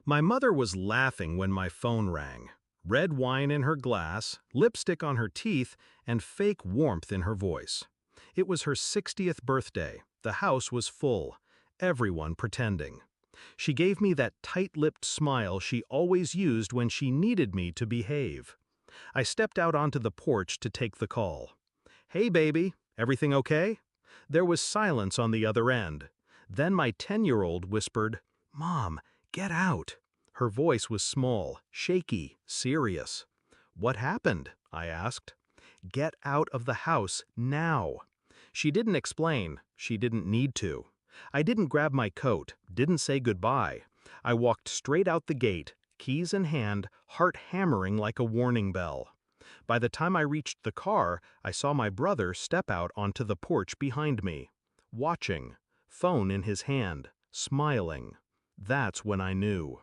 My mother was laughing when my phone rang. Red wine in her glass, lipstick on her teeth, and fake warmth in her voice. It was her 60th birthday. The house was full. Everyone pretending. She gave me that tight-lipped smile she always used when she needed me to behave. I stepped out onto the porch to take the call. "Hey, baby, everything okay?" There was silence on the other end. Then my 10-year-old whispered, "Mom, get out." Her voice was small, shaky, serious. "What happened?" I asked. "Get out of the house, now." She didn't explain. She didn't need to. I didn't grab my coat, didn't say goodbye. I walked straight out the gate, keys in hand, heart hammering like a warning bell. By the time I reached the car, I saw my brother step out onto the porch behind me. Watching, phone in his hand, smiling. That's when I knew.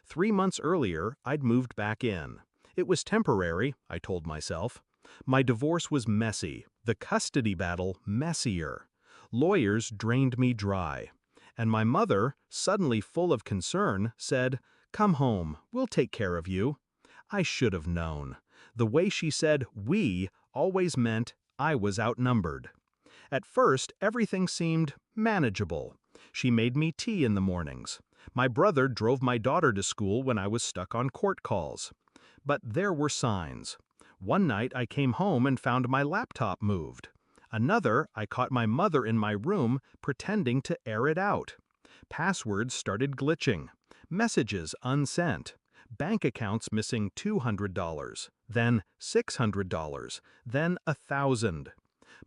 3 months earlier, I'd moved back in. It was temporary, I told myself. My divorce was messy, the custody battle messier. Lawyers drained me dry. And my mother, suddenly full of concern, said, "Come home, we'll take care of you." I should have known. The way she said "we" always meant I was outnumbered. At first, everything seemed manageable. She made me tea in the mornings. My brother drove my daughter to school when I was stuck on court calls. But there were signs. One night I came home and found my laptop moved. Another, I caught my mother in my room pretending to air it out. Passwords started glitching. Messages unsent. Bank accounts missing $200, then $600, then $1,000.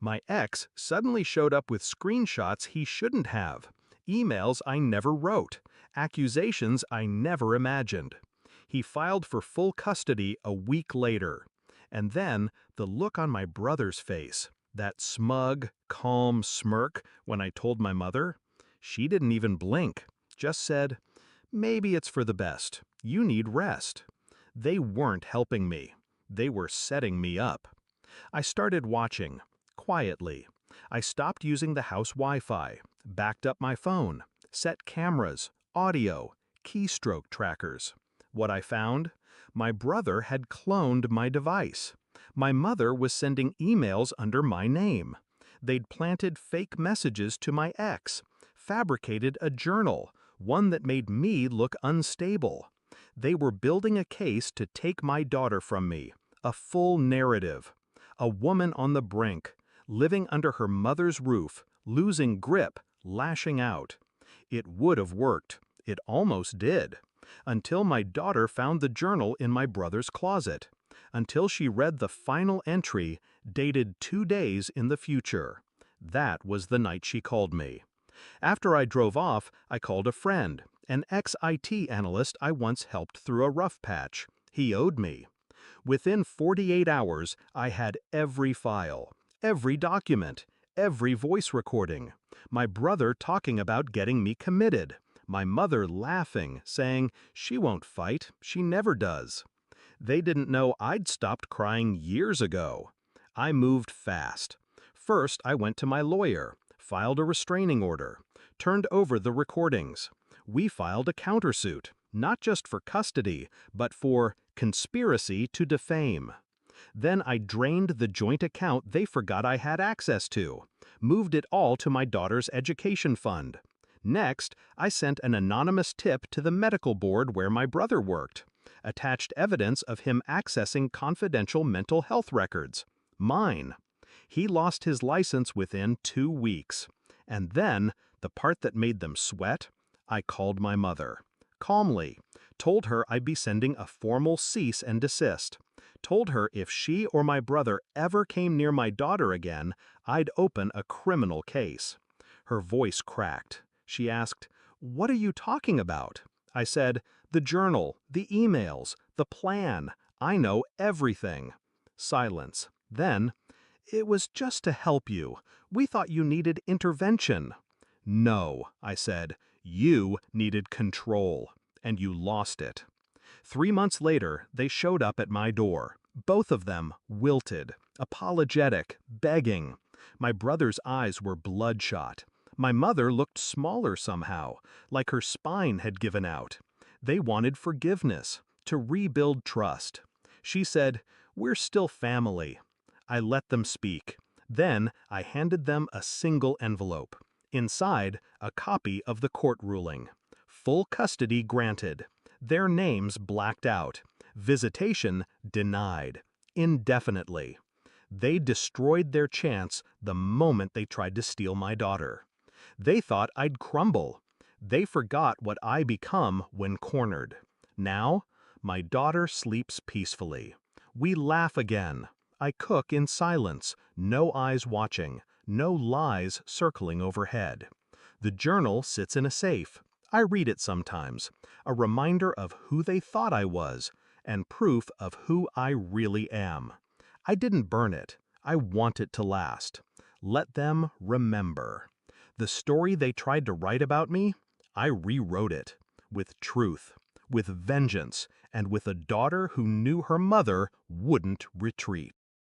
My ex suddenly showed up with screenshots he shouldn't have, emails I never wrote, accusations I never imagined. He filed for full custody a week later. And then the look on my brother's face, that smug, calm smirk when I told my mother, she didn't even blink, just said, "Maybe it's for the best. You need rest." They weren't helping me. They were setting me up. I started watching, quietly. I stopped using the house Wi-Fi, backed up my phone, set cameras, audio, keystroke trackers. What I found? My brother had cloned my device. My mother was sending emails under my name. They'd planted fake messages to my ex, fabricated a journal, one that made me look unstable. They were building a case to take my daughter from me, a full narrative. A woman on the brink, living under her mother's roof, losing grip, lashing out. It would have worked. It almost did. Until my daughter found the journal in my brother's closet. Until she read the final entry, dated 2 days in the future. That was the night she called me. After I drove off, I called a friend, an ex-IT analyst I once helped through a rough patch. He owed me. Within 48 hours, I had every file, every document, every voice recording. My brother talking about getting me committed. My mother laughing, saying, "She won't fight, she never does." They didn't know I'd stopped crying years ago. I moved fast. First, I went to my lawyer, filed a restraining order, turned over the recordings. We filed a countersuit, not just for custody, but for conspiracy to defame. Then I drained the joint account they forgot I had access to, moved it all to my daughter's education fund. Next, I sent an anonymous tip to the medical board where my brother worked, attached evidence of him accessing confidential mental health records. Mine. He lost his license within 2 weeks. And then, the part that made them sweat, I called my mother. Calmly. Told her I'd be sending a formal cease and desist. Told her if she or my brother ever came near my daughter again, I'd open a criminal case. Her voice cracked. She asked, "What are you talking about?" I said, "The journal, the emails, the plan. I know everything." Silence. Then, "It was just to help you. We thought you needed intervention." "No," I said, "you needed control, and you lost it." 3 months later, they showed up at my door. Both of them wilted, apologetic, begging. My brother's eyes were bloodshot. My mother looked smaller somehow, like her spine had given out. They wanted forgiveness, to rebuild trust. She said, "We're still family." I let them speak. Then I handed them a single envelope. Inside, a copy of the court ruling. Full custody granted. Their names blacked out. Visitation denied. Indefinitely. They destroyed their chance the moment they tried to steal my daughter. They thought I'd crumble. They forgot what I become when cornered. Now, my daughter sleeps peacefully. We laugh again. I cook in silence, no eyes watching, no lies circling overhead. The journal sits in a safe. I read it sometimes, a reminder of who they thought I was, and proof of who I really am. I didn't burn it. I want it to last. Let them remember. The story they tried to write about me, I rewrote it. With truth, with vengeance, and with a daughter who knew her mother wouldn't retreat.